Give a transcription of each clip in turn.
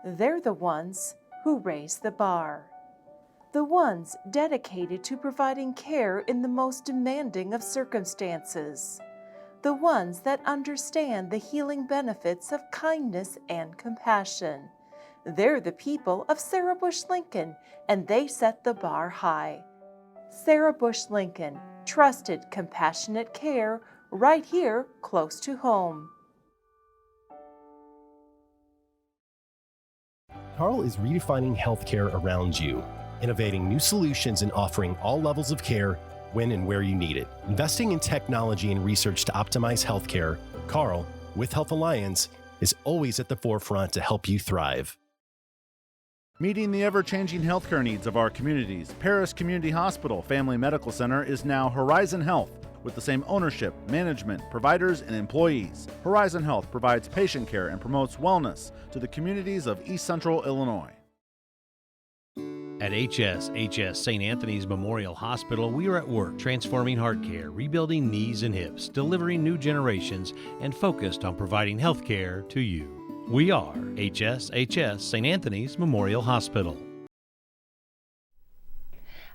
They're the ones who raise the bar. The ones dedicated to providing care in the most demanding of circumstances. The ones that understand the healing benefits of kindness and compassion. They're the people of Sarah Bush Lincoln, and they set the bar high. Sarah Bush Lincoln, trusted, compassionate care right here close to home. Carl is redefining healthcare around you, innovating new solutions and offering all levels of care when and where you need it. Investing in technology and research to optimize healthcare, Carl, with Health Alliance, is always at the forefront to help you thrive. Meeting the ever-changing healthcare needs of our communities, Paris Community Hospital Family Medical Center is now Horizon Health, with the same ownership, management, providers, and employees. Horizon Health provides patient care and promotes wellness to the communities of East Central Illinois. At HSHS St. Anthony's Memorial Hospital, we are at work transforming heart care, rebuilding knees and hips, delivering new generations, and focused on providing health care to you. We are HSHS St. Anthony's Memorial Hospital.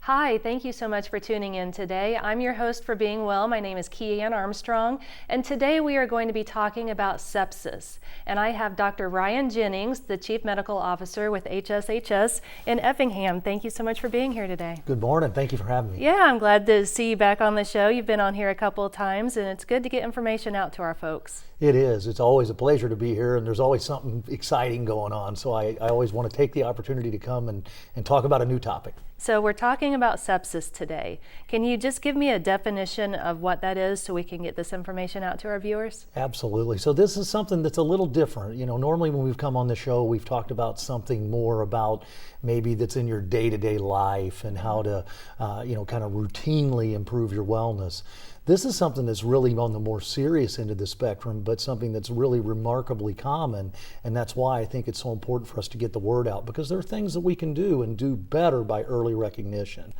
Hi, thank you so much for tuning in today. I'm your host for Being Well. My name is Keanne Armstrong, and today we are going to be talking about sepsis. And I have Dr. Ryan Jennings, the Chief Medical Officer with HSHS in Effingham. Thank you so much for being here today. Good morning. Thank you for having me. Yeah, I'm glad to see you back on the show. You've been on here a couple of times, and it's good to get information out to our folks. It is. It's always a pleasure to be here, and there's always something exciting going on. So I always want to take the opportunity to come and talk about a new topic. So we're talking about sepsis today. Can you just give me a definition of what that is so we can get this information out to our viewers? Absolutely. So this is something that's a little different. You know, normally when we've come on the show, we've talked about something more about maybe that's in your day-to-day life and how to, kind of routinely improve your wellness. This is something that's really on the more serious end of the spectrum, but something that's really remarkably common, and that's why I think it's so important for us to get the word out, because there are things that we can do and do better by early recognition.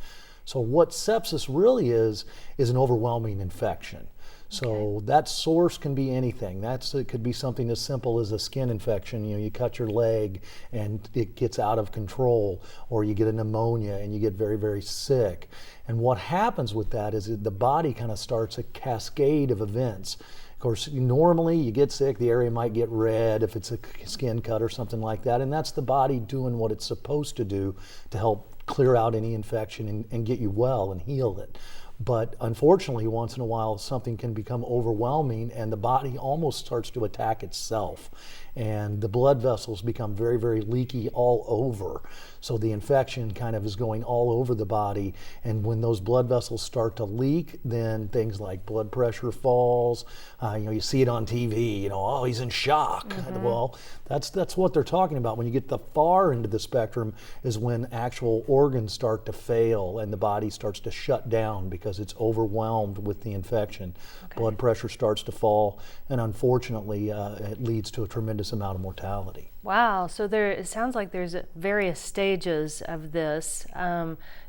So what sepsis really is an overwhelming infection. So that source can be anything. It could be something as simple as a skin infection. You know, you cut your leg and it gets out of control, or you get a pneumonia and you get very, very sick. And what happens with that is that the body kind of starts a cascade of events. Of course, normally you get sick, the area might get red if it's a skin cut or something like that, and that's the body doing what it's supposed to do to help clear out any infection and get you well and heal it. But unfortunately, once in a while, something can become overwhelming and the body almost starts to attack itself. And the blood vessels become very, very leaky all over. So the infection kind of is going all over the body. And when those blood vessels start to leak, then things like blood pressure falls. You see it on TV, oh, he's in shock. Mm-hmm. Well, that's what they're talking about. When you get the far end of the spectrum is when actual organs start to fail and the body starts to shut down because it's overwhelmed with the infection. Okay. Blood pressure starts to fall, and unfortunately, it leads to a tremendous amount of mortality. Wow, so it sounds like there's various stages of this.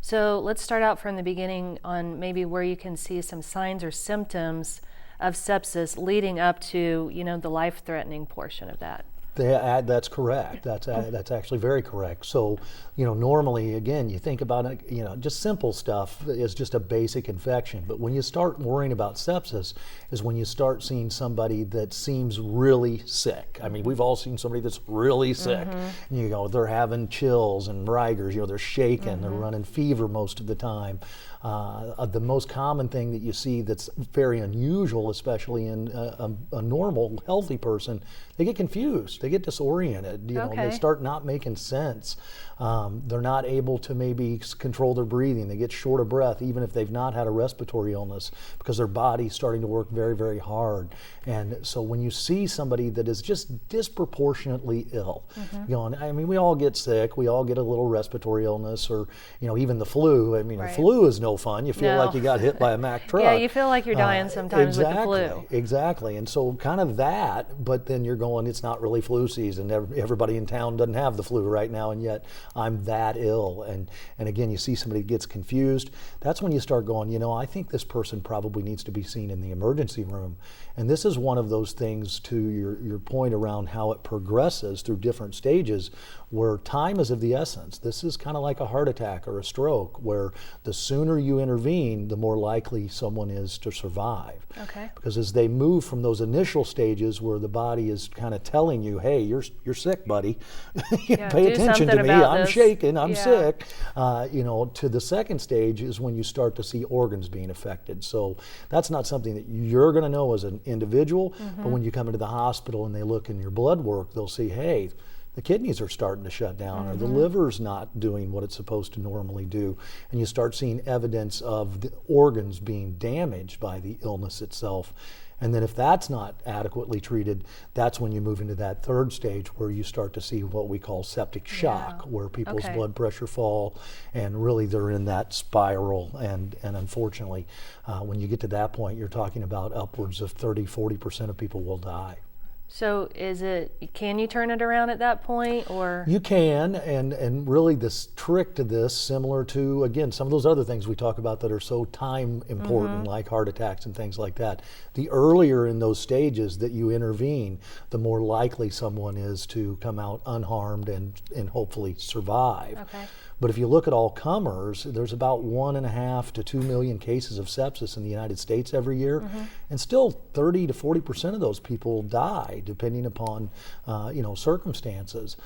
So let's start out from the beginning on maybe where you can see some signs or symptoms of sepsis leading up to, the life-threatening portion of that. That's correct. That's actually very correct. So, normally, again, you think about it, just simple stuff is just a basic infection. But when you start worrying about sepsis is when you start seeing somebody that seems really sick. I mean, we've all seen somebody that's really sick. Mm-hmm. They're having chills and rigors, they're shaking, mm-hmm. They're running fever most of the time. The most common thing that you see that's very unusual, especially in a normal, healthy person, they get confused, they get disoriented, they start not making sense. They're not able to maybe control their breathing, they get short of breath even if they've not had a respiratory illness because their body's starting to work very, very hard. And so when you see somebody that is just disproportionately ill, mm-hmm. We all get sick, we all get a little respiratory illness or, even the flu. Right. The flu is no no fun. You feel like you got hit by a Mack truck. Yeah, you feel like you're dying sometimes with the flu. Exactly. And so kind of that, but then you're going, it's not really flu season. Everybody in town doesn't have the flu right now, and yet I'm that ill. And again, you see somebody gets confused. That's when you start going, I think this person probably needs to be seen in the emergency room. And this is one of those things, to your point around how it progresses through different stages, where time is of the essence. This is kind of like a heart attack or a stroke, where the sooner you intervene, the more likely someone is to survive. Okay. Because as they move from those initial stages where the body is kind of telling you, hey, you're sick, buddy. Pay attention to me. I'm shaking. I'm sick. To the second stage is when you start to see organs being affected. So that's not something that you're going to know as an individual, but when you come into the hospital and they look in your blood work, they'll see, hey, the kidneys are starting to shut down, or the liver's not doing what it's supposed to normally do. And you start seeing evidence of the organs being damaged by the illness itself. And then if that's not adequately treated, that's when you move into that third stage where you start to see what we call septic shock, where people's blood pressure fall, and really they're in that spiral. And unfortunately, when you get to that point, you're talking about upwards of 30-40% of people will die. So can you turn it around at that point, or? You can, and really this trick to this, similar to, again, some of those other things we talk about that are so time important, like heart attacks and things like that. The earlier in those stages that you intervene, the more likely someone is to come out unharmed and hopefully survive. Okay. But if you look at all comers, there's about 1.5 to 2 million cases of sepsis in the United States every year, and still 30 to 40% of those people die, depending upon circumstances.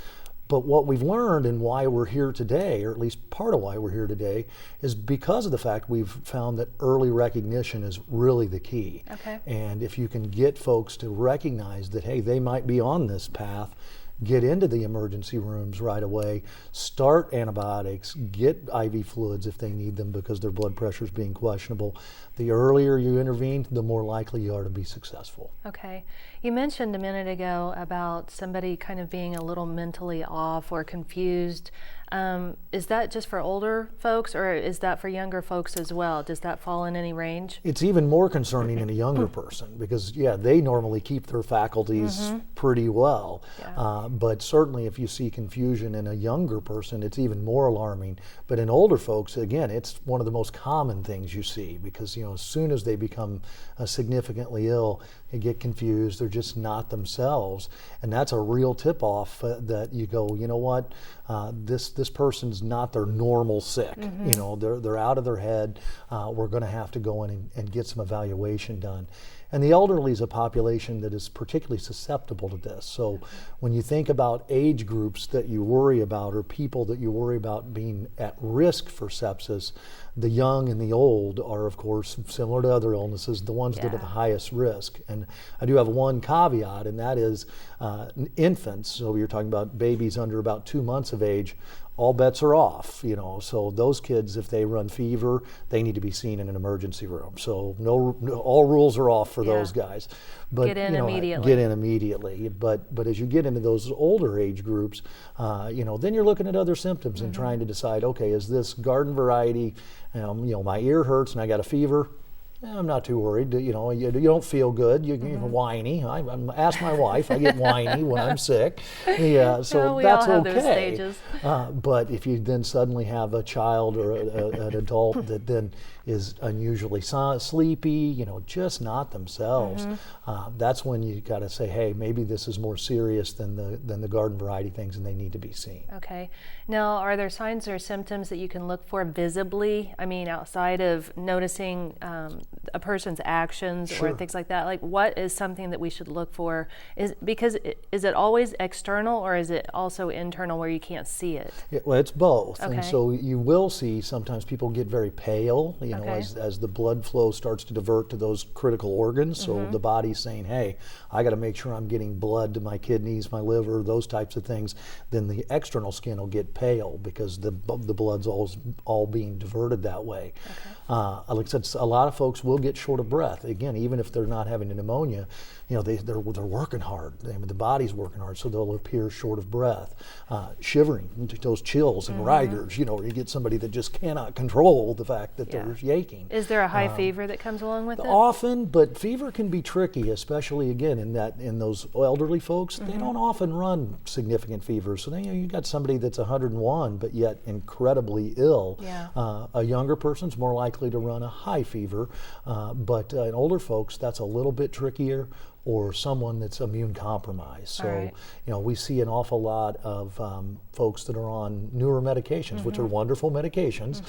But what we've learned and why we're here today, or at least part of why we're here today, is because of the fact we've found that early recognition is really the key. Okay. And if you can get folks to recognize that, hey, they might be on this path, get into the emergency rooms right away, start antibiotics, get IV fluids if they need them because their blood pressure is being questionable. The earlier you intervene, the more likely you are to be successful. Okay. You mentioned a minute ago about somebody kind of being a little mentally off or confused. Is that just for older folks, or is that for younger folks as well? Does that fall in any range? It's even more concerning in a younger person because, they normally keep their faculties pretty well. Yeah. But certainly if you see confusion in a younger person, it's even more alarming. But in older folks, again, it's one of the most common things you see because, as soon as they become significantly ill, they get confused, they're just not themselves. And that's a real tip-off that you go, you know what, this person's not their normal sick. They're out of their head. We're going to have to go in and get some evaluation done. And the elderly is a population that is particularly susceptible to this. So when you think about age groups that you worry about or people that you worry about being at risk for sepsis, the young and the old are, of course, similar to other illnesses, the ones that are the highest risk. And I do have one caveat, and that is infants. So you're talking about babies under about 2 months of age. All bets are off, so those kids, if they run fever, they need to be seen in an emergency room. So all rules are off for those guys. But get in immediately. Get in immediately. But as you get into those older age groups, then you're looking at other symptoms and trying to decide, okay, is this garden variety? My ear hurts and I got a fever. I'm not too worried. You don't feel good. You're whiny. I ask my wife. I get whiny when I'm sick. So we that's all have okay. those stages. But if you then suddenly have a child or an adult that then is unusually sleepy, just not themselves, that's when you got to say, hey, maybe this is more serious than the garden variety things, and they need to be seen. Okay. Now, are there signs or symptoms that you can look for visibly? I mean, outside of noticing a person's actions or things like that? Like, what is something that we should look for? Is it always external, or is it also internal where you can't see it? Well, it's both. Okay. And so you will see sometimes people get very pale, as the blood flow starts to divert to those critical organs. So the body's saying, hey, I got to make sure I'm getting blood to my kidneys, my liver, those types of things. Then the external skin will get pale because the blood's all being diverted that way. Okay. Like I said, a lot of folks folks will get short of breath. Again, even if they're not having a pneumonia, they're working hard. The body's working hard, so they'll appear short of breath. Shivering, those chills and rigors. You get somebody that just cannot control the fact that they're yaking. Is there a high fever that comes along with it? Often, but fever can be tricky, especially again in those elderly folks. They don't often run significant fevers. So then you got somebody that's 101, but yet incredibly ill. Yeah. A younger person's more likely to run a high fever, but in older folks, that's a little bit trickier, or someone that's immune compromised. So, we see an awful lot of folks that are on newer medications, which are wonderful medications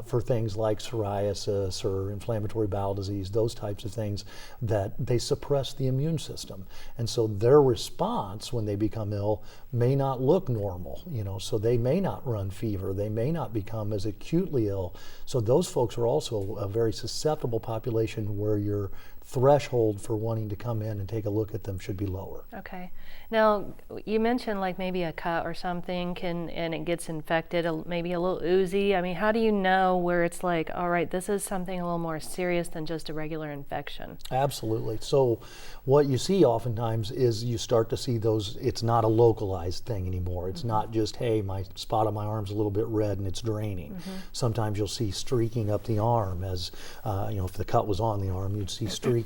for things like psoriasis or inflammatory bowel disease, those types of things, that they suppress the immune system. And so their response when they become ill may not look normal, so they may not run fever, they may not become as acutely ill. So those folks are also a very susceptible population where your threshold for wanting to come in and take a look at them should be lower. Okay. Now, you mentioned like maybe a cut or something and it gets infected, maybe a little oozy. I mean, how do you know where it's like, all right, this is something a little more serious than just a regular infection? Absolutely. So what you see oftentimes is you start to see those, it's not a localized thing anymore. It's not just, hey, my spot on my arm's a little bit red and it's draining. Sometimes you'll see streaking up the arm as, if the cut was on the arm, you'd see streaking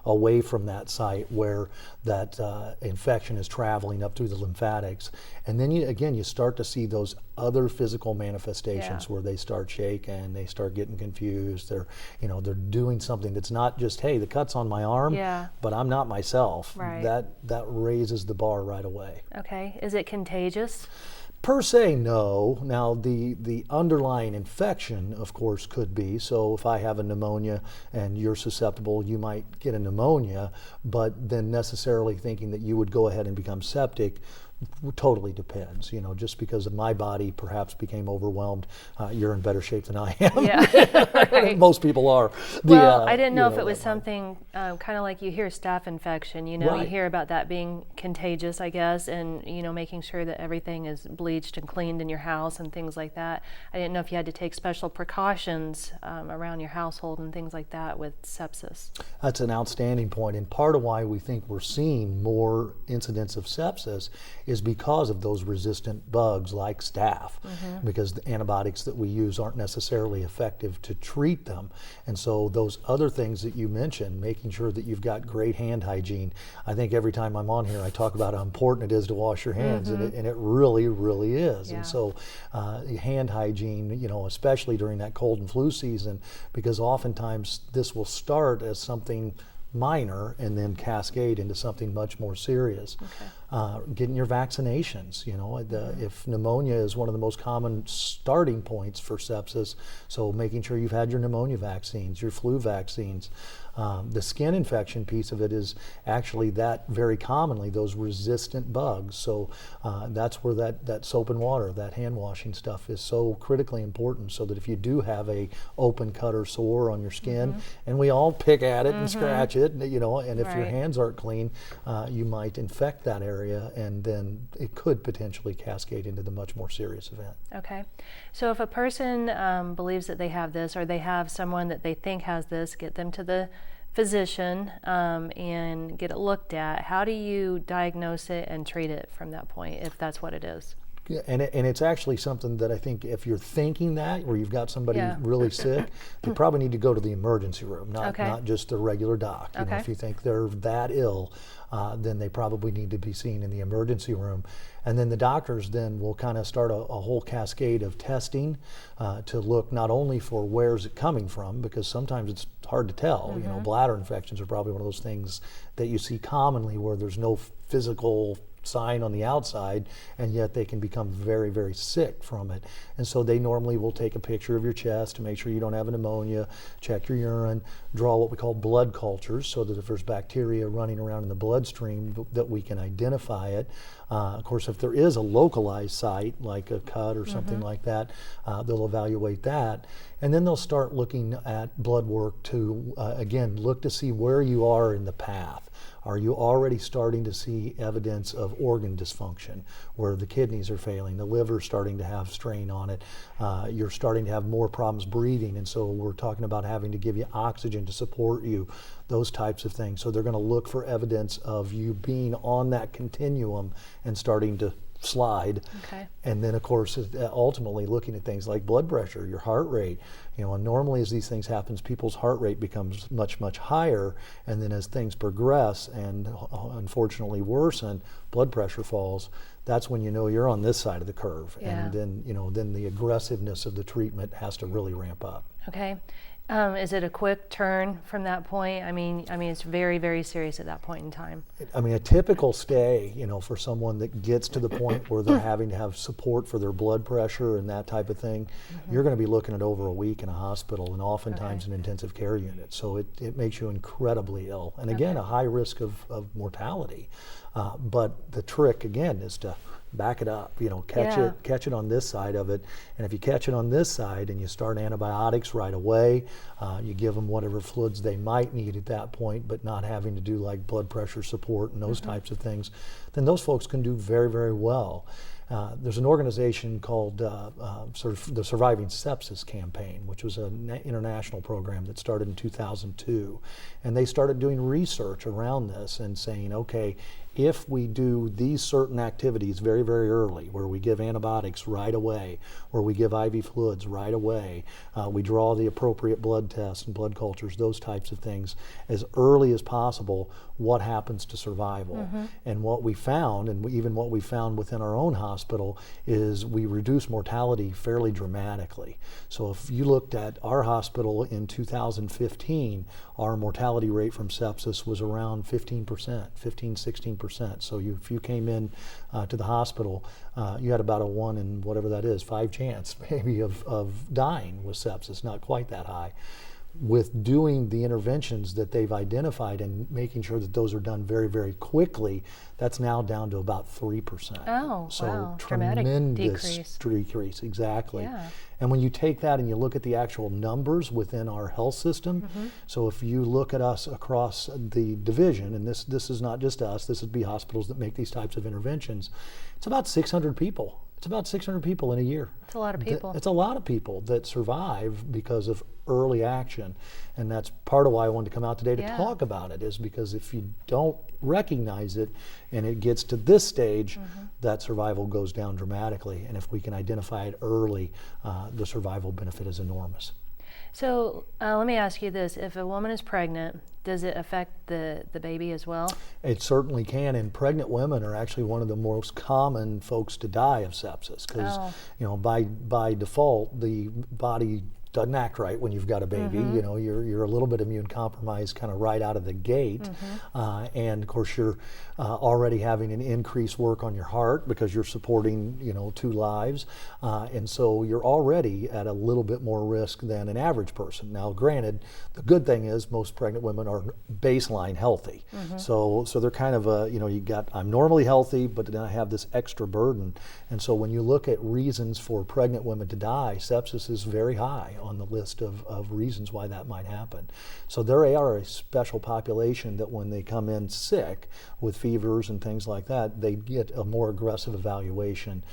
away from that site where that infection is traveling up through the lymphatics. And then you start to see those other physical manifestations where they start shaking, they start getting confused. They're doing something that's not just, hey, the cut's on my arm, but I'm not myself. Right. That raises the bar right away. Okay. Is it contagious? Per se, no. Now, the underlying infection, of course, could be. So if I have a pneumonia and you're susceptible, you might get a pneumonia, but then necessarily thinking that you would go ahead and become septic totally depends. Just because of my body perhaps became overwhelmed, you're in better shape than I am. Yeah. Right. Most people are. Well, I didn't know if it was something kind of like you hear staph infection, you hear about that being contagious, I guess, and, making sure that everything is bleached and cleaned in your house and things like that. I didn't know if you had to take special precautions around your household and things like that with sepsis. That's an outstanding point, and part of why we think we're seeing more incidents of sepsis is because of those resistant bugs like staph, because the antibiotics that we use aren't necessarily effective to treat them. And so those other things that you mentioned, making sure that you've got great hand hygiene. I think every time I'm on here I talk about how important it is to wash your hands, and it really, really is. Yeah. And so hand hygiene, especially during that cold and flu season, because oftentimes this will start as something minor and then cascade into something much more serious. Getting your vaccinations, if pneumonia is one of the most common starting points for sepsis, so making sure you've had your pneumonia vaccines, your flu vaccines. The skin infection piece of it is actually that very commonly those resistant bugs. So that's where that soap and water, that hand washing stuff is so critically important, so that if you do have a open cut or sore on your skin, and we all pick at it and scratch it, and if your hands aren't clean, you might infect that area, and then it could potentially cascade into the much more serious event. Okay. So if a person believes that they have this, or they have someone that they think has this, get them to the physician and get it looked at. How do you diagnose it and treat it from that point, if that's what it is? Yeah, and it's actually something that I think if you're thinking that, or you've got somebody really sick, you probably need to go to the emergency room, not just the regular doc. If you think they're that ill, then they probably need to be seen in the emergency room. And then the doctors then will kind of start a whole cascade of testing to look not only for where's it coming from, because sometimes it's hard to tell. Bladder infections are probably one of those things that you see commonly where there's no physical sign on the outside, and yet they can become very, very sick from it. And so they normally will take a picture of your chest to make sure you don't have a pneumonia, check your urine, draw what we call blood cultures, so that if there's bacteria running around in the bloodstream that we can identify it. Of course, if there is a localized site, like a cut or something like that, they'll evaluate that. And then they'll start looking at blood work to, again, look to see where you are in the path. Are you already starting to see evidence of organ dysfunction, where the kidneys are failing, the liver's starting to have strain on it, you're starting to have more problems breathing, and so we're talking about having to give you oxygen to support you, those types of things. So they're going to look for evidence of you being on that continuum and starting to slide. Okay. And then of course ultimately looking at things like blood pressure, your heart rate, and normally as these things happen, people's heart rate becomes much then and then as things progress and unfortunately worsen, blood pressure falls. That's when you're on this side of the curve. Yeah. And then the aggressiveness of the treatment has to really ramp up. Okay. Is it a quick turn from that point? I mean, it's very, very serious at that point in time. A typical stay, for someone that gets to the point where they're having to have support for their blood pressure and that type of thing, you're going to be looking at over a week in a hospital and oftentimes an intensive care unit. So it makes you incredibly ill. And again, a high risk of mortality. But the trick, again, is to back it up, catch it on this side of it. And if you catch it on this side and you start antibiotics right away, you give them whatever fluids they might need at that point, but not having to do like blood pressure support and those types of things, then those folks can do very, very well. There's an organization called the Surviving Sepsis Campaign, which was an international program that started in 2002. And they started doing research around this and saying, okay, if we do these certain activities very, very early, where we give antibiotics right away, where we give IV fluids right away, we draw the appropriate blood tests and blood cultures, those types of things, as early as possible, what happens to survival? And what we found, and even what we found within our own hospital, is we reduce mortality fairly dramatically. So if you looked at our hospital in 2015, our mortality rate from sepsis was around 15%, 16%. So if you came in to the hospital, you had about a 1 in whatever that is, 5 chance maybe of dying with sepsis, not quite that high. With doing the interventions that they've identified and making sure that those are done very, very quickly, that's now down to about 3%. Oh, so wow. Tremendous Dramatic decrease, exactly. Yeah. And when you take that and you look at the actual numbers within our health system, so if you look at us across the division, and this is not just us, this would be hospitals that make these types of interventions, it's about 600 people. It's about 600 people in a year. It's a lot of people. It's a lot of people that survive because of early action. And that's part of why I wanted to come out today to talk about it, is because if you don't recognize it and it gets to this stage, that survival goes down dramatically. And if we can identify it early, the survival benefit is enormous. So let me ask you this. If a woman is pregnant, does it affect the baby as well? It certainly can, and pregnant women are actually one of the most common folks to die of sepsis because, by default, the body doesn't act right when you've got a baby. You're a little bit immune compromised kind of right out of the gate. And of course you're already having an increased work on your heart because you're supporting, 2 lives. And so you're already at a little bit more risk than an average person. Now granted, the good thing is most pregnant women are baseline healthy. So they're kind of I'm normally healthy, but then I have this extra burden. And so when you look at reasons for pregnant women to die, sepsis is very high on the list of reasons why that might happen. So there are a special population that when they come in sick with fevers and things like that, they get a more aggressive evaluation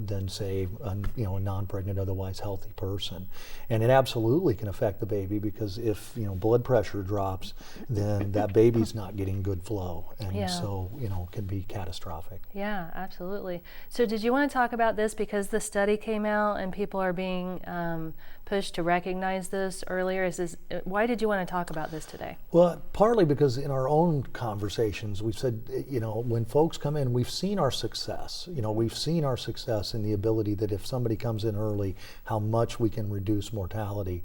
than say a non-pregnant, otherwise healthy person. And it absolutely can affect the baby because if blood pressure drops, then that baby's not getting good flow, and so can be catastrophic. Yeah, absolutely. So did you want to talk about this because the study came out and people are being pushed to recognize this earlier? Why did you want to talk about this today? Well, partly because in our own conversations, we've said, when folks come in, we've seen our success. We've seen our success in the ability that if somebody comes in early, how much we can reduce mortality.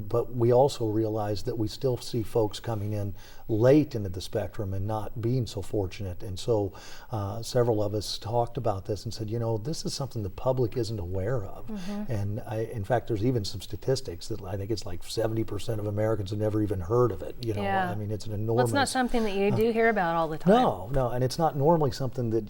But we also realize that we still see folks coming in late into the spectrum and not being so fortunate. And so several of us talked about this and said, this is something the public isn't aware of. And in fact, there's even some statistics that I think it's like 70% of Americans have never even heard of it. I mean, it's an enormous. Well, it's not something that you do hear about all the time. No, and it's not normally something that,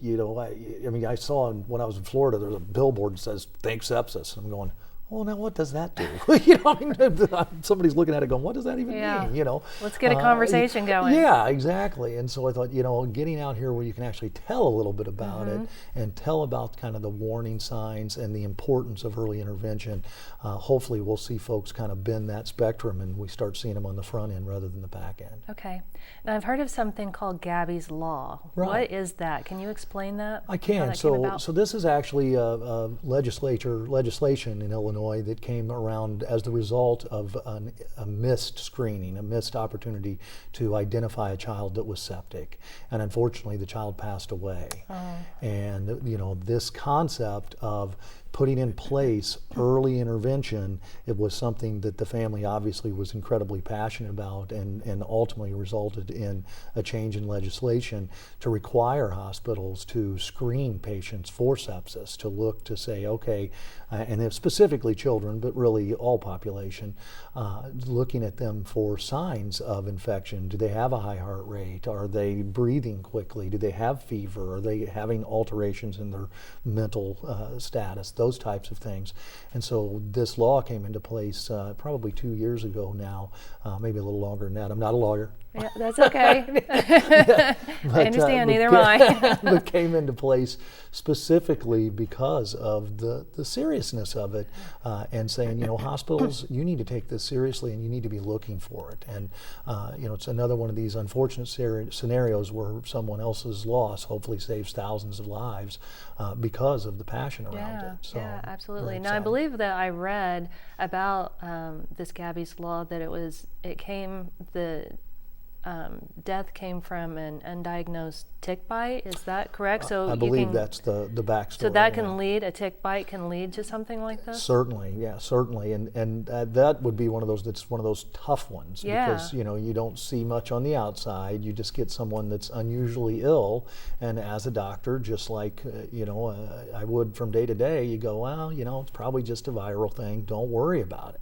I mean, I saw when I was in Florida, there's a billboard that says, "Think sepsis." And I'm going, well, now what does that do? I mean, somebody's looking at it going, what does that even mean? Let's get a conversation going. Yeah, exactly. And so I thought, getting out here where you can actually tell a little bit about it and tell about kind of the warning signs and the importance of early intervention, hopefully we'll see folks kind of bend that spectrum and we start seeing them on the front end rather than the back end. Okay. Now I've heard of something called Gabbys Law. Right. What is that? Can you explain that? I can. So this is actually a legislation in Illinois that came around as the result of a missed screening, a missed opportunity to identify a child that was septic. And unfortunately, the child passed away. And, this concept of putting in place early intervention, it was something that the family obviously was incredibly passionate about and ultimately resulted in a change in legislation to require hospitals to screen patients for sepsis, to look to say, okay, and then specifically children, but really all population, looking at them for signs of infection. Do they have a high heart rate? Are they breathing quickly? Do they have fever? Are they having alterations in their mental status? Those types of things. And so this law came into place probably 2 years ago now, maybe a little longer than that. I'm not a lawyer. Yeah, that's okay. I understand, neither am I. But came into place specifically because of the seriousness of it and saying, hospitals, you need to take this seriously and you need to be looking for it. And, it's another one of these unfortunate scenarios where someone else's loss hopefully saves thousands of lives because of the passion around it. So, yeah, absolutely. Now, I believe that I read about this Gabbys Law that death came from an undiagnosed tick bite. Is that correct? So I believe that's the backstory. So that can lead, a tick bite can lead to something like this? Certainly, yeah, certainly. And that would be one of those tough ones because, you don't see much on the outside. You just get someone that's unusually ill. And as a doctor, just like, I would from day to day, you go, well, it's probably just a viral thing. Don't worry about it.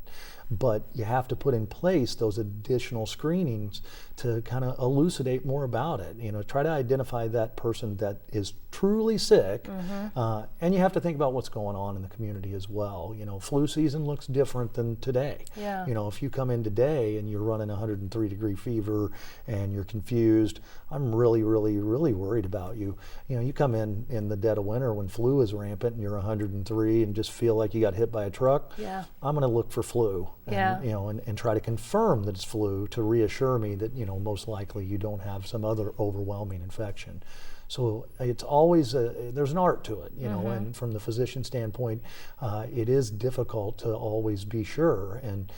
But you have to put in place those additional screenings to kind of elucidate more about it. Try to identify that person that is truly sick, and you have to think about what's going on in the community as well. Flu season looks different than today. Yeah. If you come in today and you're running 103-degree fever and you're confused, I'm really, really, really worried about you. You come in the dead of winter when flu is rampant and you're 103 and just feel like you got hit by a truck. Yeah. I'm going to look for flu. And try to confirm that it's flu to reassure me that most likely you don't have some other overwhelming infection. So it's always there's an art to it, and from the physician standpoint, it is difficult to always be sure and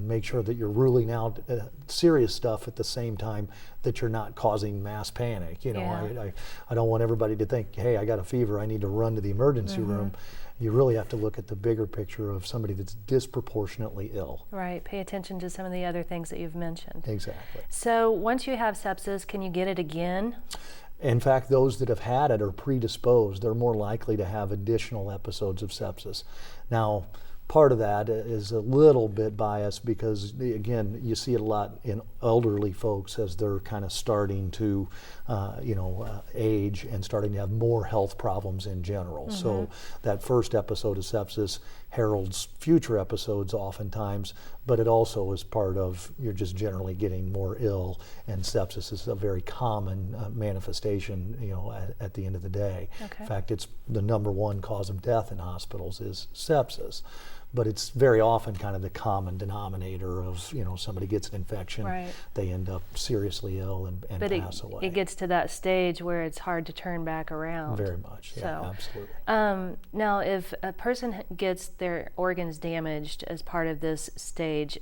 make sure that you're ruling out serious stuff at the same time that you're not causing mass panic. I don't want everybody to think, hey, I got a fever, I need to run to the emergency room. You really have to look at the bigger picture of somebody that's disproportionately ill. Right. Pay attention to some of the other things that you've mentioned. Exactly. So once you have sepsis, can you get it again? In fact, those that have had it are predisposed. They're more likely to have additional episodes of sepsis. Now, part of that is a little bit biased because, again, you see it a lot in elderly folks as they're kind of starting to, age and starting to have more health problems in general. So that first episode of sepsis heralds future episodes oftentimes, but it also is part of you're just generally getting more ill, and sepsis is a very common manifestation, at the end of the day. Okay. In fact, it's the number one cause of death in hospitals is sepsis. But it's very often kind of the common denominator of, somebody gets an infection, right. They end up seriously ill and pass away. It gets to that stage where it's hard to turn back around. Very much, yeah, absolutely. Now, if a person gets their organs damaged as part of this stage,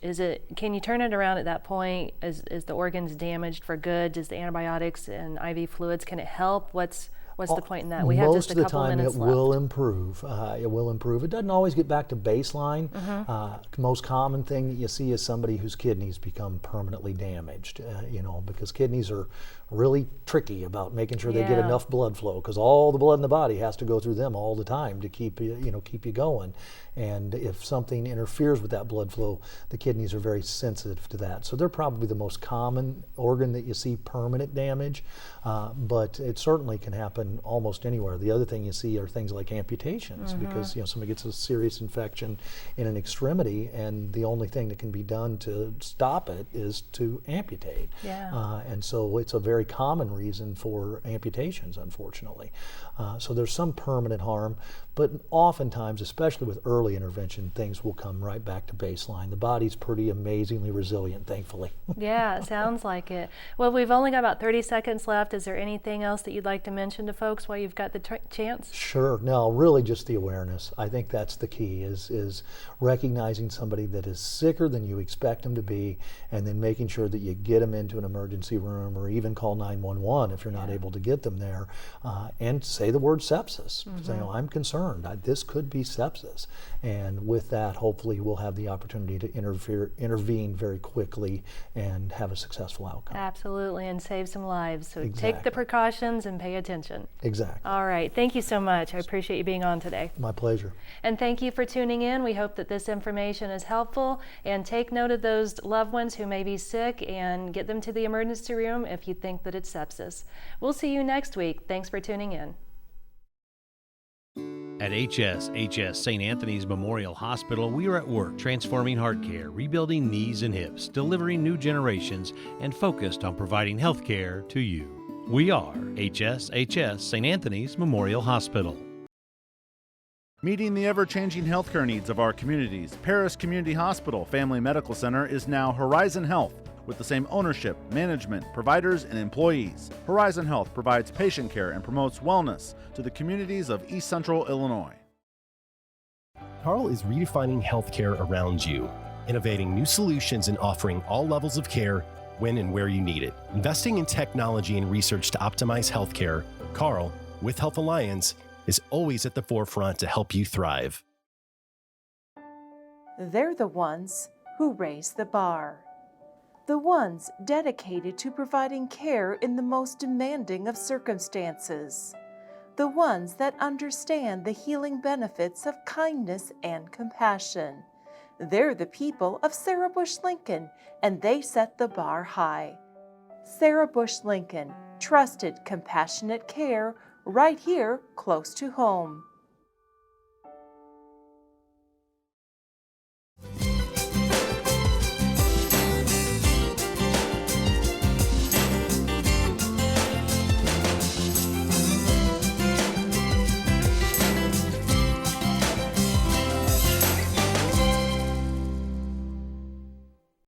can you turn it around at that point? Is the organs damaged for good? Does the antibiotics and IV fluids, can it help? What's the point in that? We have just a couple minutes left. Most of the time it will improve. It will improve. It doesn't always get back to baseline. Most common thing that you see is somebody whose kidneys become permanently damaged, because kidneys are really tricky about making sure they get enough blood flow, because all the blood in the body has to go through them all the time to keep you going. And if something interferes with that blood flow, the kidneys are very sensitive to that. So they're probably the most common organ that you see permanent damage, but it certainly can happen almost anywhere. The other thing you see are things like amputations, because somebody gets a serious infection in an extremity, and the only thing that can be done to stop it is to amputate. And so it's a very common reason for amputations, unfortunately. So there's some permanent harm, but oftentimes, especially with early intervention, things will come right back to baseline. The body's pretty amazingly resilient, thankfully. Yeah, it sounds like it. Well, we've only got about 30 seconds left. Is there anything else that you'd like to mention to folks while you've got the chance? Sure. No, really just the awareness. I think that's the key, is recognizing somebody that is sicker than you expect them to be, and then making sure that you get them into an emergency room, or even call 911 if you're not able to get them there, and say the word sepsis. Say, I'm concerned. This could be sepsis. And with that, hopefully we'll have the opportunity to intervene very quickly and have a successful outcome. Absolutely, and save some lives. So take the precautions and pay attention. Exactly. All right. Thank you so much. I appreciate you being on today. My pleasure. And thank you for tuning in. We hope that this information is helpful, and take note of those loved ones who may be sick and get them to the emergency room if you think that it's sepsis. We'll see you next week. Thanks for tuning in. At HSHS St. Anthony's Memorial Hospital, we are at work transforming heart care, rebuilding knees and hips, delivering new generations, and focused on providing health care to you. We are HSHS St. Anthony's Memorial Hospital. Meeting the ever-changing healthcare needs of our communities, Paris Community Hospital Family Medical Center is now Horizon Health, with the same ownership, management, providers, and employees. Horizon Health provides patient care and promotes wellness to the communities of East Central Illinois. Carl is redefining healthcare around you, innovating new solutions and offering all levels of care when and where you need it. Investing in technology and research to optimize healthcare, Carl, with Health Alliance, is always at the forefront to help you thrive. They're the ones who raise the bar. The ones dedicated to providing care in the most demanding of circumstances. The ones that understand the healing benefits of kindness and compassion. They're the people of Sarah Bush Lincoln, and they set the bar high. Sarah Bush Lincoln, trusted, compassionate care right here close to home.